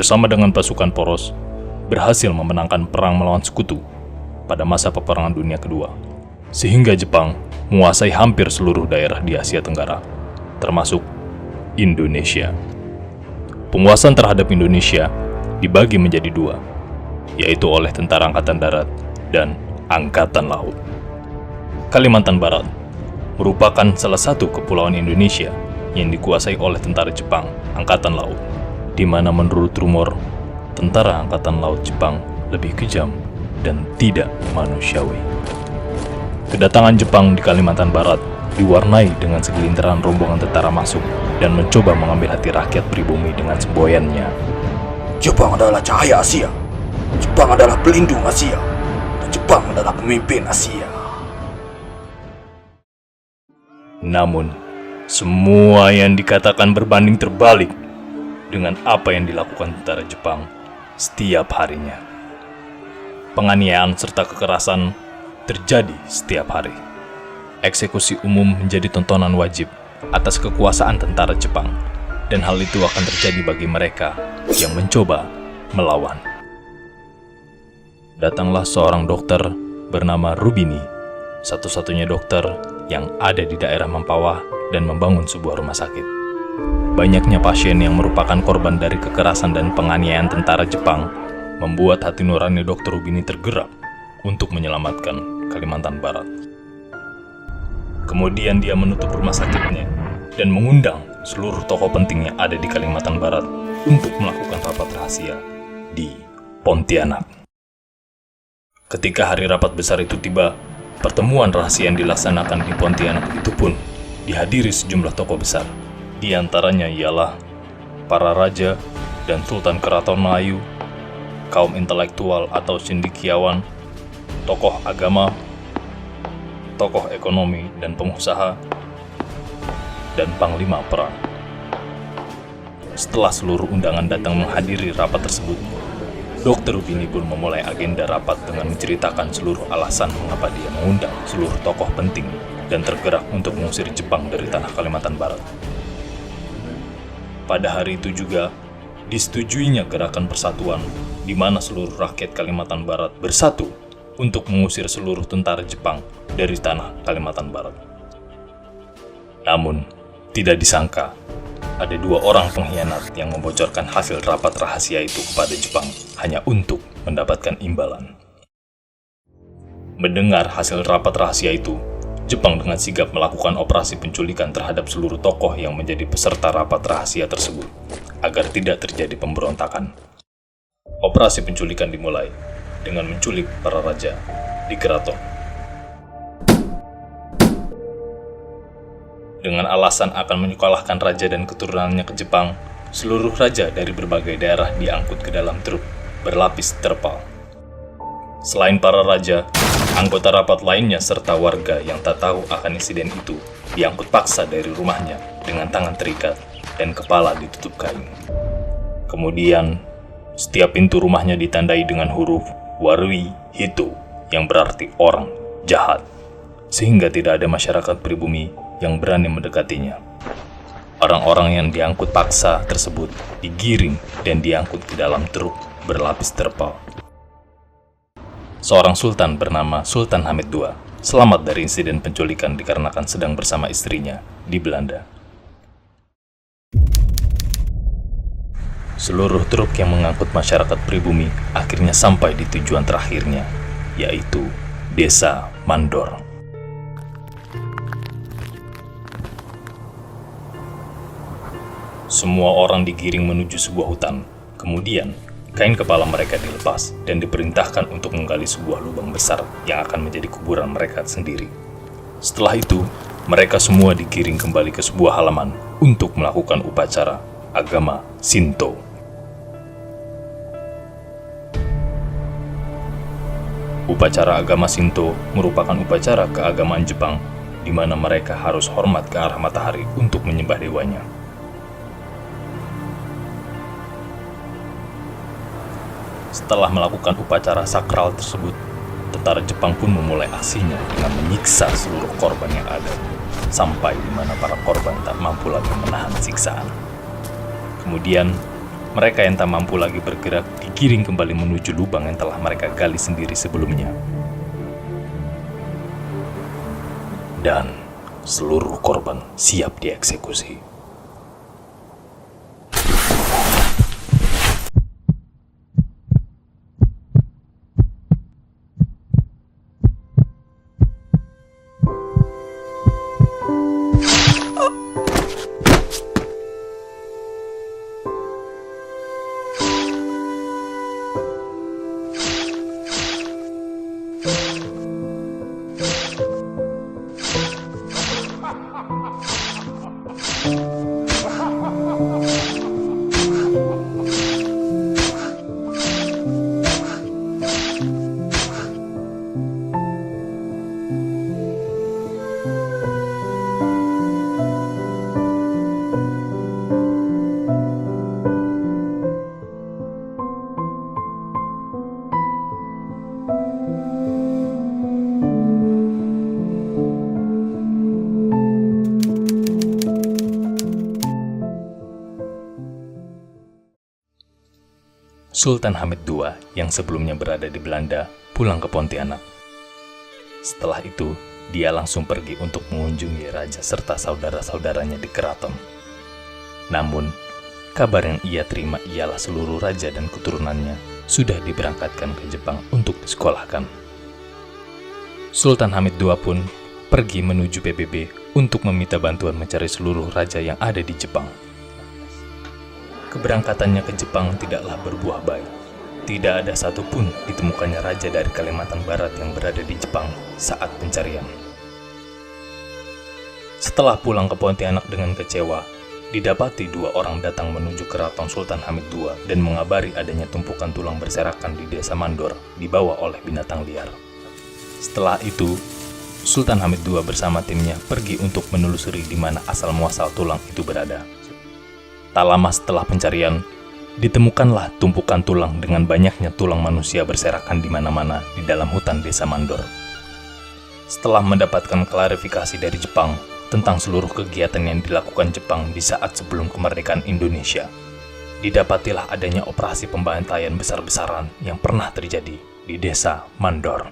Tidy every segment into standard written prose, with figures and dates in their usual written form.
bersama dengan pasukan poros berhasil memenangkan perang melawan sekutu pada masa peperangan dunia kedua, sehingga Jepang menguasai hampir seluruh daerah di Asia Tenggara, termasuk Indonesia. Penguasaan terhadap Indonesia dibagi menjadi dua, yaitu oleh Tentara Angkatan Darat dan Angkatan Laut. Kalimantan Barat merupakan salah satu kepulauan Indonesia yang dikuasai oleh tentara Jepang Angkatan Laut, di mana menurut rumor, Tentara Angkatan Laut Jepang lebih kejam dan tidak manusiawi. Kedatangan Jepang di Kalimantan Barat diwarnai dengan segelintiran rombongan tentara masuk dan mencoba mengambil hati rakyat pribumi dengan semboyannya. Jepang adalah cahaya Asia. Jepang adalah pelindung Asia. Dan Jepang adalah pemimpin Asia. Namun, semua yang dikatakan berbanding terbalik dengan apa yang dilakukan tentara Jepang setiap harinya. Penganiayaan serta kekerasan terjadi setiap hari. Eksekusi umum menjadi tontonan wajib atas kekuasaan tentara Jepang, dan hal itu akan terjadi bagi mereka yang mencoba melawan. Datanglah seorang dokter bernama Rubini, satu-satunya dokter yang ada di daerah Mempawah, dan membangun sebuah rumah sakit. Banyaknya pasien yang merupakan korban dari kekerasan dan penganiayaan tentara Jepang membuat hati nurani Dr. Rubini tergerak untuk menyelamatkan Kalimantan Barat. Kemudian dia menutup rumah sakitnya dan mengundang seluruh tokoh penting yang ada di Kalimantan Barat untuk melakukan rapat rahasia di Pontianak. Ketika hari rapat besar itu tiba, pertemuan rahasia yang dilaksanakan di Pontianak itu pun dihadiri sejumlah tokoh besar. Di antaranya ialah para raja dan sultan keraton Melayu, kaum intelektual atau cendekiawan, tokoh agama, tokoh ekonomi dan pengusaha, dan panglima perang. Setelah seluruh undangan datang menghadiri rapat tersebut, Dr. Rubini pun memulai agenda rapat dengan menceritakan seluruh alasan mengapa dia mengundang seluruh tokoh penting dan tergerak untuk mengusir Jepang dari tanah Kalimantan Barat. Pada hari itu juga disetujuinya gerakan persatuan di mana seluruh rakyat Kalimantan Barat bersatu untuk mengusir seluruh tentara Jepang dari tanah Kalimantan Barat. Namun, tidak disangka ada dua orang pengkhianat yang membocorkan hasil rapat rahasia itu kepada Jepang hanya untuk mendapatkan imbalan. Mendengar hasil rapat rahasia itu, Jepang dengan sigap melakukan operasi penculikan terhadap seluruh tokoh yang menjadi peserta rapat rahasia tersebut, agar tidak terjadi pemberontakan. Operasi penculikan dimulai dengan menculik para raja di keraton. Dengan alasan akan menyekolahkan raja dan keturunannya ke Jepang, seluruh raja dari berbagai daerah diangkut ke dalam truk berlapis terpal. Selain para raja, anggota rapat lainnya serta warga yang tak tahu akan insiden itu diangkut paksa dari rumahnya dengan tangan terikat dan kepala ditutup kain. Kemudian, setiap pintu rumahnya ditandai dengan huruf Warui Hito yang berarti orang jahat, sehingga tidak ada masyarakat pribumi yang berani mendekatinya. Orang-orang yang diangkut paksa tersebut digiring dan diangkut ke dalam truk berlapis terpal. Seorang sultan bernama Sultan Hamid II selamat dari insiden penculikan dikarenakan sedang bersama istrinya di Belanda. Seluruh truk yang mengangkut masyarakat pribumi akhirnya sampai di tujuan terakhirnya, yaitu Desa Mandor. Semua orang digiring menuju sebuah hutan. Kemudian, kain kepala mereka dilepas dan diperintahkan untuk menggali sebuah lubang besar yang akan menjadi kuburan mereka sendiri. Setelah itu, mereka semua digiring kembali ke sebuah halaman untuk melakukan upacara agama Shinto. Upacara agama Shinto merupakan upacara keagamaan Jepang di mana mereka harus hormat ke arah matahari untuk menyembah dewanya. Setelah melakukan upacara sakral tersebut, tentara Jepang pun memulai aksinya dengan menyiksa seluruh korban yang ada, sampai di mana para korban tak mampu lagi menahan siksaan. Kemudian, Mereka yang tak mampu lagi bergerak digiring kembali menuju lubang yang telah mereka gali sendiri sebelumnya. Dan seluruh korban siap dieksekusi. Sultan Hamid II yang sebelumnya berada di Belanda pulang ke Pontianak. Setelah itu, dia langsung pergi untuk mengunjungi raja serta saudara-saudaranya di keraton. Namun, kabar yang ia terima ialah seluruh raja dan keturunannya sudah diberangkatkan ke Jepang untuk disekolahkan. Sultan Hamid II pun pergi menuju PBB untuk meminta bantuan mencari seluruh raja yang ada di Jepang. Keberangkatannya ke Jepang tidaklah berbuah baik. Tidak ada satupun ditemukannya raja dari Kalimantan Barat yang berada di Jepang saat pencarian. Setelah pulang ke Pontianak dengan kecewa, didapati 2 orang datang menuju keraton Sultan Hamid II dan mengabari adanya tumpukan tulang berserakan di desa Mandor dibawa oleh binatang liar. Setelah itu, Sultan Hamid II bersama timnya pergi untuk menelusuri di mana asal-muasal tulang itu berada. Tak lama setelah pencarian, ditemukanlah tumpukan tulang dengan banyaknya tulang manusia berserakan di mana-mana di dalam hutan desa Mandor. Setelah mendapatkan klarifikasi dari Jepang tentang seluruh kegiatan yang dilakukan Jepang di saat sebelum kemerdekaan Indonesia, didapatilah adanya operasi pembantaian besar-besaran yang pernah terjadi di desa Mandor.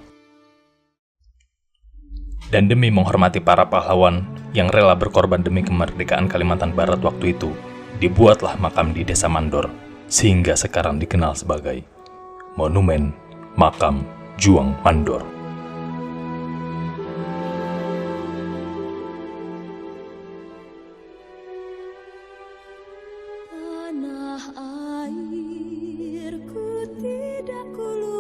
Dan demi menghormati para pahlawan yang rela berkorban demi kemerdekaan Kalimantan Barat waktu itu, dibuatlah makam di desa Mandor, sehingga sekarang dikenal sebagai Monumen Makam Juang Mandor. Tanah airku tidak ku